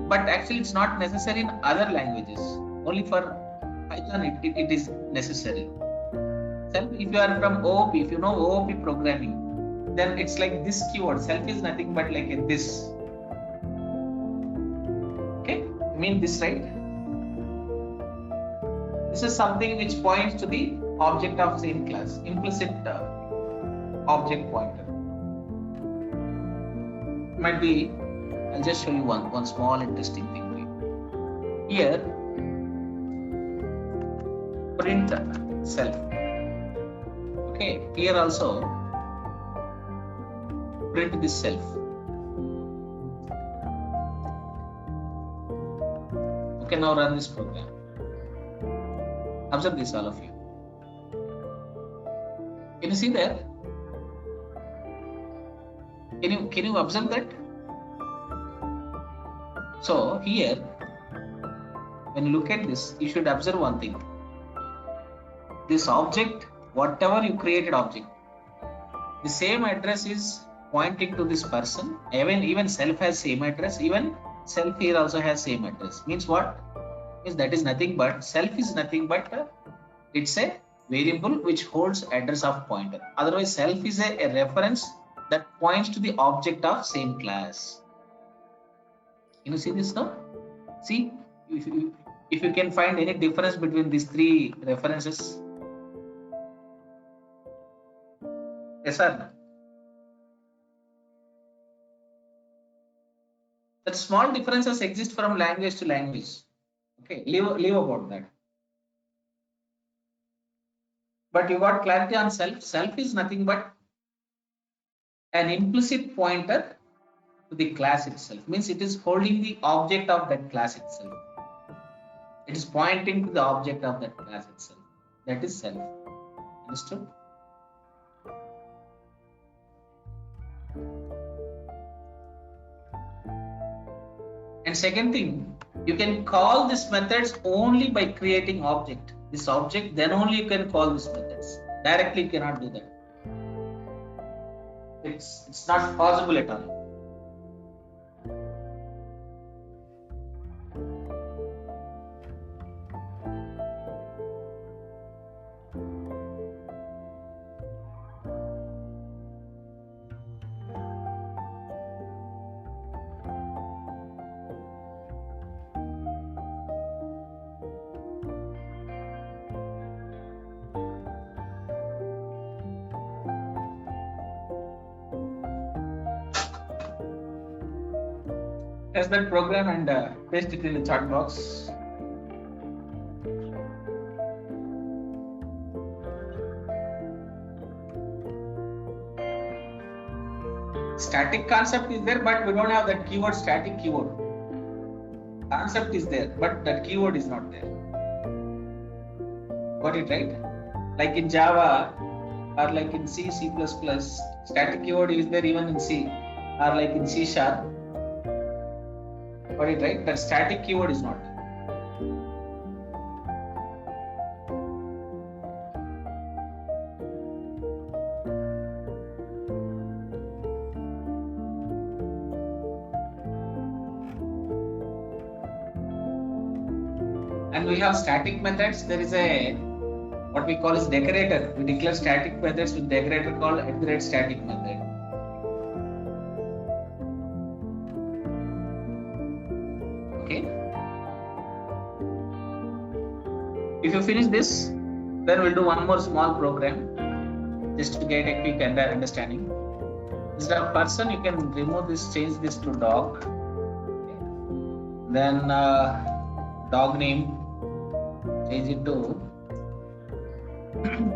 but actually it's not necessary in other languages. Only for Python it is necessary. Self, if you are from OOP, if you know OOP programming, then it's like this keyword. Self is nothing but like this. Okay, I mean this, right? This is something which points to the object of same class, implicit object pointer. Might be, I'll just show you one small interesting thing for you. Here, print self. Okay, here also print this self. Okay, now run this program. Observe this, all of you. Can you see there? Can you observe that? So here, when you look at this, you should observe one thing. This object, whatever you created object, the same address is pointing to this person. Even self has same address. Even self here also has same address. Means what? Means that is nothing but self is nothing but it's a variable which holds address of pointer. Otherwise, self is a reference that points to the object of same class. Can you see this now? See, if you can find any difference between these three references. Yes, sir. That small differences exist from language to language. Okay, leave about that. But you got clarity on self. Self is nothing but an implicit pointer to the class itself. Means it is holding the object of that class itself. It is pointing to the object of that class itself. That is self. Understood? And second thing, you can call these methods only by creating object. This object, then only you can call these methods. Directly you cannot do that. It's not possible at all. Test that program and paste it in the chat box. Static concept is there, but we don't have that keyword static keyword. Concept is there, but that keyword is not there. Got it, right? Like in Java or like in C, C++, static keyword is there even in C, or like in C#. Got it, right? That static keyword is not. And we have static methods. There is a what we call is decorator. We declare static methods with decorator called @static method. Okay. If you finish this, then we'll do one more small program just to get a quick understanding. Instead of person, you can remove this, change this to dog. Okay. Then dog name, change it to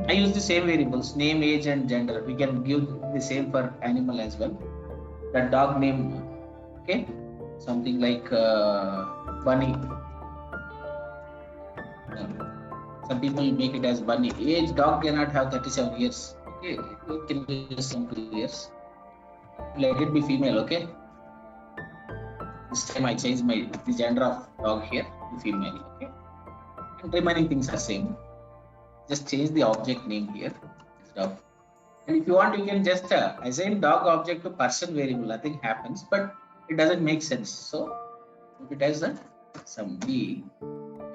I use the same variables, name, age and gender. We can give the same for animal as well. The dog name, okay, something like bunny. Some people make it as bunny. Age, dog cannot have 37 years. Okay, it can be some 2 years. Let it be female, okay. This time I change the gender of dog here to female, okay. And remaining things are same. Just change the object name here. And if you want, you can just assign dog object to person variable. Nothing happens, but it doesn't make sense. So if it has that some D,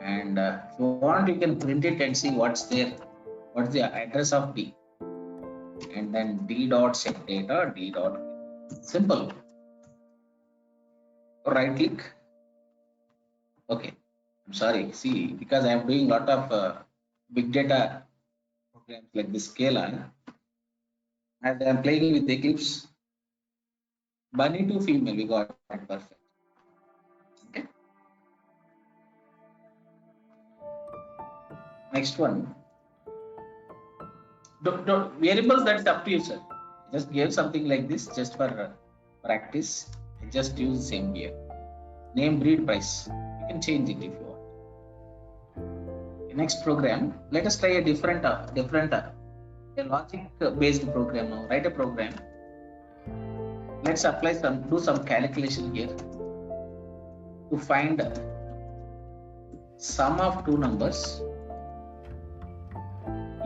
and if you want, you can print it and see what's there. What's the address of D? And then D dot set data, D dot simple. Right click. Okay. I'm sorry. See, because I am doing a lot of big data programs like this Scala, and I'm playing with Eclipse. Bunny to female, we got it perfect. Okay. Next one. Variables, that's up to you, sir. Just give something like this just for practice. Just use the same here. Name, breed, price. You can change it if you want. Next program, let us try a different a logic based program now. Write a program. Let's apply do some calculation here to find sum of two numbers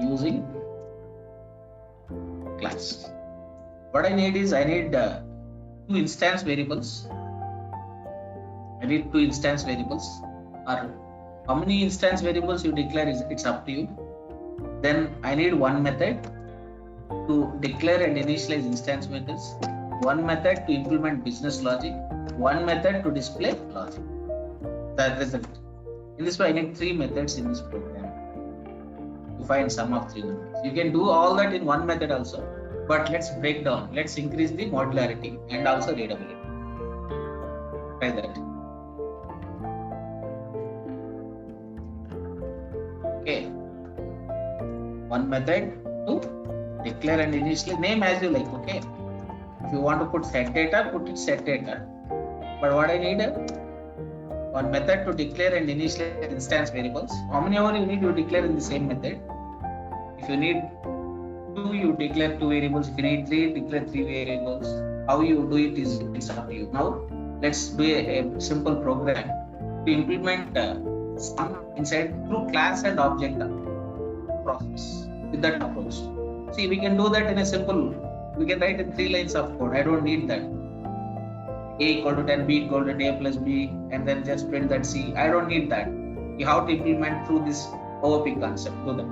using class. What I need is two instance variables. I need two instance variables. Or how many instance variables you declare it's up to you. Then I need one method to declare and initialize instance methods, one method to implement business logic, one method to display logic. The result. In this way, I need three methods in this program to find sum of three numbers. You can do all that in one method also, but let's break down. Let's increase the modularity and also readability. Try that. Okay. One method to declare and initialize, name as you like, okay. If you want to put set data, put it set data. But what I need one method to declare and initialize instance variables. How many you need to declare in the same method? If you need two, you declare two variables. If you need three, declare three variables. How you do it is it's up to you. Now let's do a simple program to implement sum inside through class and object process with that approach. See, we can do that in a simple. We can write in 3 lines of code. I don't need that. A equal to 10, B equal to A plus B, and then just print that C. I don't need that. You have to implement through this OOP concept. Do that.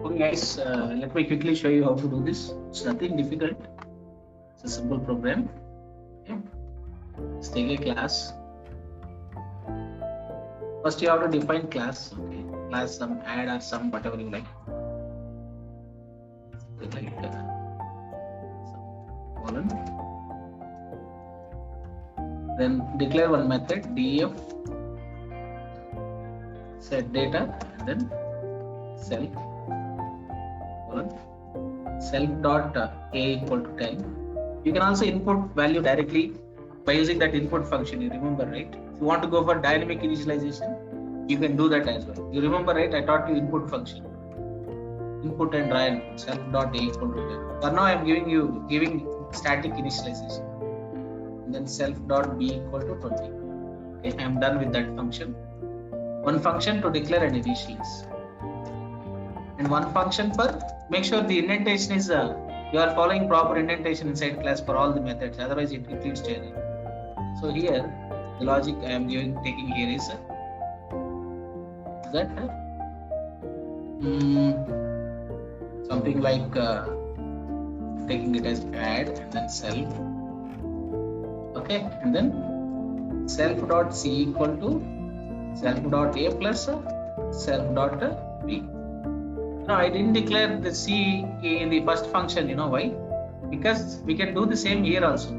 Okay, guys, let me quickly show you how to do this. It's nothing difficult. It's a simple program. Okay. Let's take a class. First, you have to define class. Okay, class some add or some whatever you like. Like colon. Then declare one method def set data and then self colon self dot a equal to 10. You can also input value directly by using that input function. You remember, right? If you want to go for dynamic initialization, you can do that as well. You remember, right? I taught you input function. Input and try and self dot a equal to 10. For now, I am giving static initialization. And then self dot b equal to 20. Okay, I am done with that function. One function to declare an initialize. And one function for make sure the indentation is you are following proper indentation inside class for all the methods. Otherwise, it leads to error. So here, the logic I am taking here is that something like taking it as add and then self. Okay, and then self dot c equal to self dot a plus self dot b. No, I didn't declare the c in the first function. You know why? Because we can do the same here also.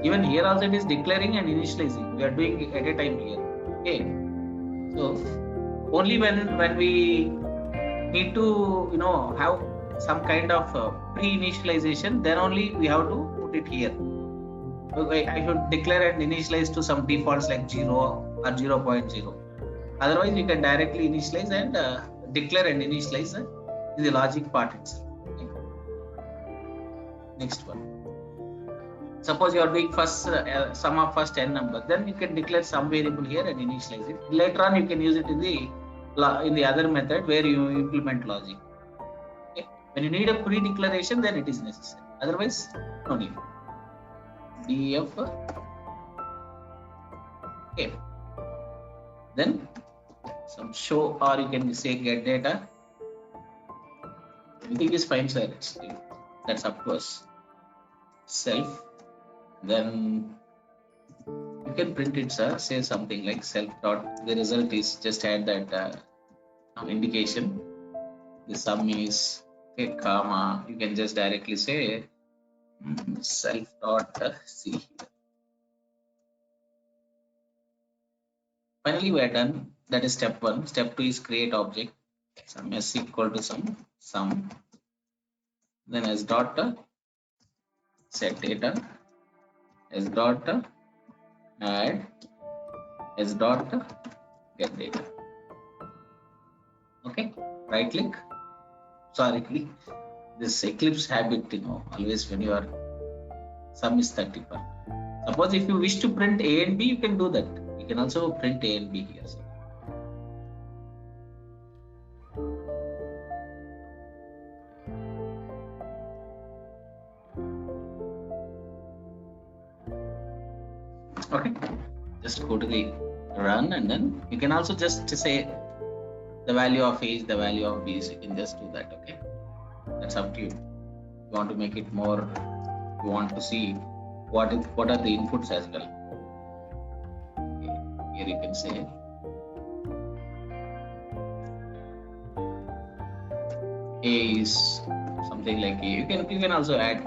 Even here also it is declaring and initializing. We are doing it at a time here. Okay. So only when we need to have some kind of pre-initialization, then only we have to put it here. Okay, I should declare and initialize to some defaults like 0 or 0.0. Otherwise, you can directly initialize and declare and initialize in the logic part itself. Okay. Next one. Suppose you are doing first sum of first n number, then you can declare some variable here and initialize it. Later on, you can use it in the other method where you implement logic. Okay. When you need a pre-declaration, then it is necessary. Otherwise, no need. Def. Okay. Then some show, or you can say get data. Everything is fine, sir. That's of course self. Then you can print it, sir. Say something like self dot. The result is just add that indication. The sum is okay, comma. You can just directly say self dot c. Finally, we are done. That is step 1. Step 2 is create object. Some s equal to some sum. Then s dot set data. S dot add. S dot get data. Okay. Right click. Sorry, this Eclipse habit, always when you are sum is 30. Suppose if you wish to print A and B, you can do that. You can also print A and B here. So. Okay, just go to the run, and then you can also just say the value of A is the value of B. So you can just do that. Okay, that's up to you. You want to make it more, you want to see what are the inputs as well. Okay. Here you can say A is something like A. You can also add,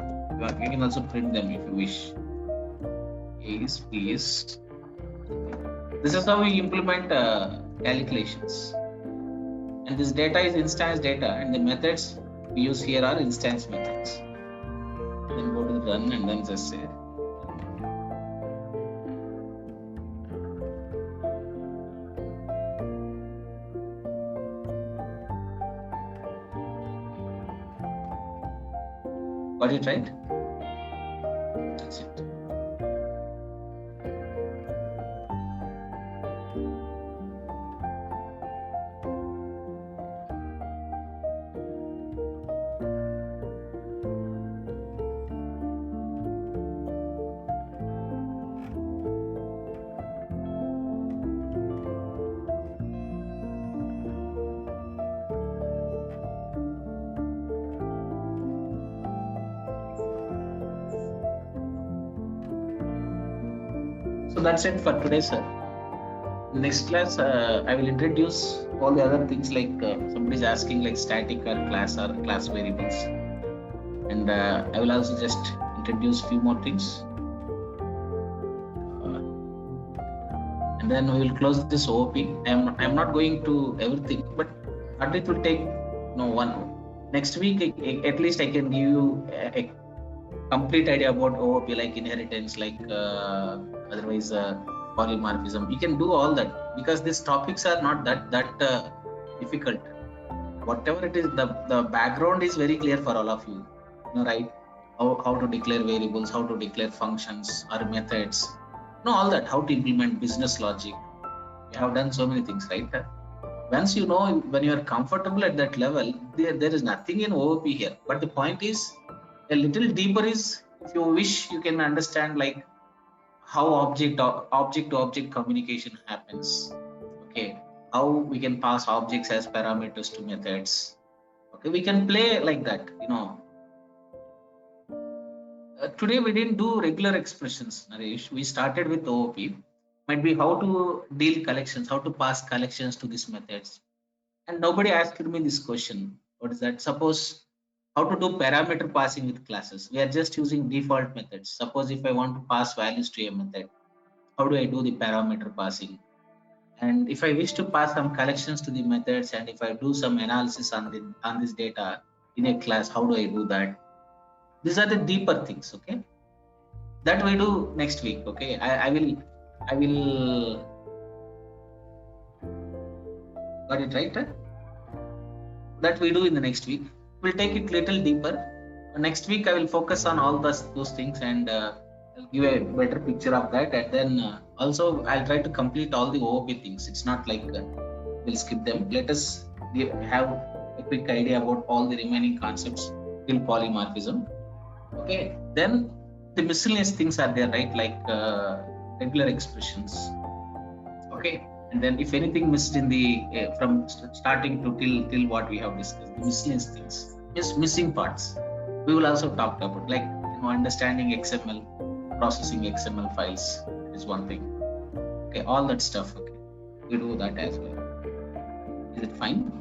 you can also print them if you wish. A is B is. This is how we implement calculations. And this data is instance data, and the methods we use here are instance methods. Then go to the run and then just say got it right? That's it. So that's it for today, sir. Next class, I will introduce all the other things like somebody's asking like static or class variables, and I will also just introduce few more things, and then we will close this OOP. I'm not going to everything, but it will take one next week. At least I can give you a complete idea about OOP, like inheritance, like otherwise polymorphism. You can do all that because these topics are not that difficult. Whatever it is, the background is very clear for all of you, right? How to declare variables, how to declare functions or methods, all that, how to implement business logic. We have done so many things, right? Once you know, when you are comfortable at that level, there is nothing in OOP here. But the point is, a little deeper is, if you wish, you can understand like how object to object communication happens. Okay, how we can pass objects as parameters to methods. Okay, we can play like that. Today we didn't do regular expressions, Naresh. We started with OOP. Might be how to deal collections, how to pass collections to these methods. And nobody asked me this question. What is that? Suppose how to do parameter passing with classes. We are just using default methods. Suppose if I want to pass values to a method, how do I do the parameter passing? And if I wish to pass some collections to the methods, and if I do some analysis on this data in a class, how do I do that? These are the deeper things, okay? That we do next week, okay? I will got it right? That we do in the next week. We'll take it little deeper. Next week I will focus on all those things, and I'll give a better picture of that, and then also I'll try to complete all the OOP things. It's not like we'll skip them. Let us have a quick idea about all the remaining concepts till polymorphism. Okay, then the miscellaneous things are there, right? Like regular expressions. Okay, and then if anything missed in the from starting to till what we have discussed, the miscellaneous things, is missing parts. We will also talk about, like understanding XML, processing XML files is one thing. Okay, all that stuff. Okay, we do that as well. Is it fine,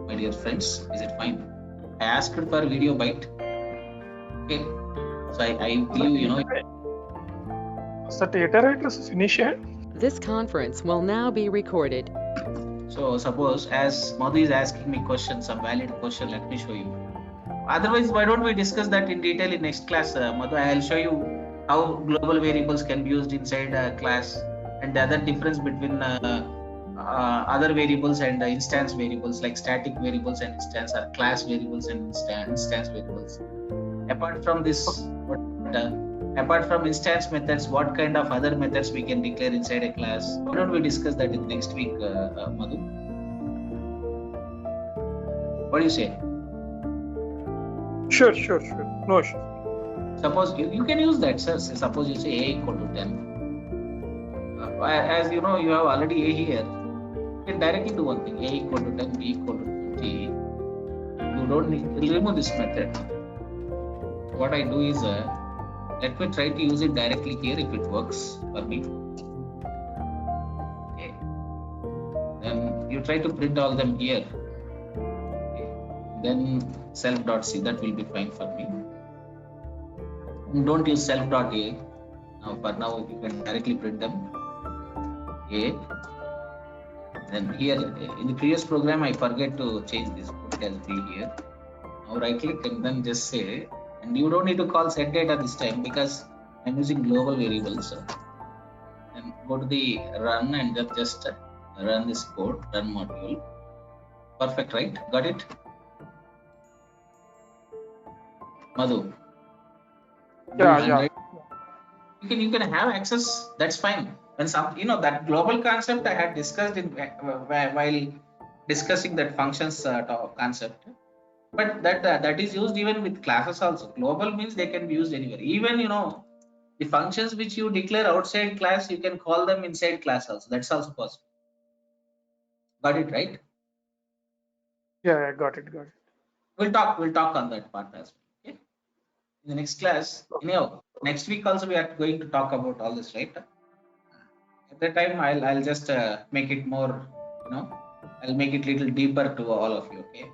my dear friends? Is it fine? I asked for video bite. Okay, so I believe So the iterator is finished. This conference will now be recorded. So suppose as Madhu is asking me questions, some valid question, let me show you. Otherwise, why don't we discuss that in detail in next class, Madhu? I'll show you how global variables can be used inside a class, and the other difference between other variables and instance variables, like static variables and instance, or class variables and instance variables. Apart from this, apart from instance methods, what kind of other methods we can declare inside a class? Why don't we discuss that in next week, Madhu? What do you say? Sure. No issue. Suppose you can use that, sir. Suppose you say A equal to 10. As you know, you have already A here. You can directly do one thing: A equal to 10, B equal to 20. You don't need to remove this method. What I do is, let me try to use it directly here if it works for me. Okay. Then you try to print all them here. Okay. Then self.c, that will be fine for me. And don't use self.a. Now for now you can directly print them. A. Then here in the previous program I forget to change this, put it as B here. Now right click and then just say, and you don't need to call set data this time because I'm using global variables. And go to the run and then just run this code, run module. Perfect, right? Got it? Madhu. Yeah. Right? You can have access. That's fine. When some that global concept I had discussed in while discussing that functions concept. But that is used even with classes also. Global means they can be used anywhere. Even the functions which you declare outside class, you can call them inside class also. That's also possible. Got it, right? Yeah, got it. We'll talk on that part as well. Okay. in the next class. Anyhow, next week also we are going to talk about all this, right? At that time, I'll just make it more, I'll make it little deeper to all of you. Okay,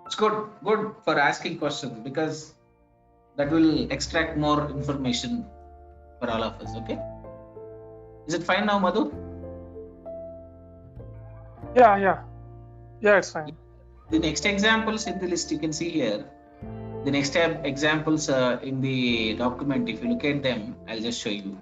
it's good for asking questions because that will extract more information for all of us. Okay, is it fine now, Madhu? Yeah, it's fine. The next examples in the list you can see here. The next examples in the document, if you look at them, I'll just show you.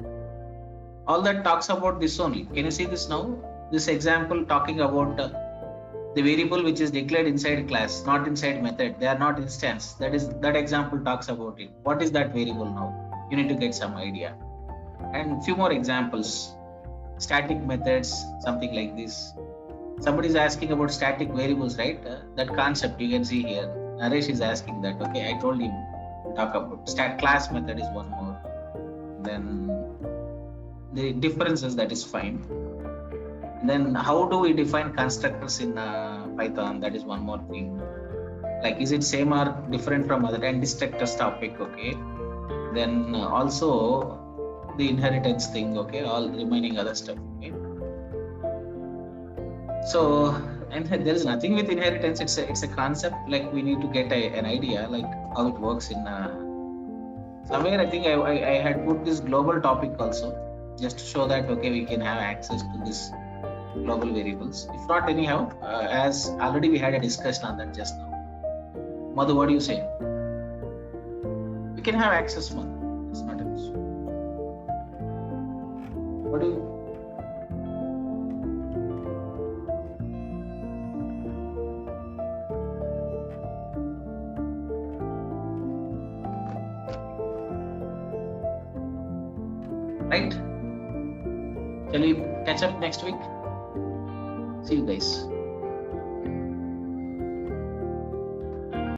All that talks about this only. Can you see this now? This example talking about the variable which is declared inside class, not inside method. They are not instance. That example talks about it. What is that variable now? You need to get some idea. And few more examples. Static methods, something like this. Somebody is asking about static variables, right? That concept you can see here. Naresh is asking that. Okay, I told him to talk about class method is one more. Then the differences, that is fine. Then how do we define constructors in Python? That is one more thing. Like, is it same or different from other? And destructors topic. Okay. Then also the inheritance thing. Okay. All remaining other stuff. Okay. So, and there is nothing with inheritance. It's a concept. Like, we need to get an idea like how it works in somewhere. I think I had put this global topic also, just to show that okay, we can have access to this global variables. If not, anyhow, as already we had a discussion on that just now. Madhu, what do you say? We can have access, Madhu. It's not an issue. What do you? Right? Shall we catch up next week? See you guys.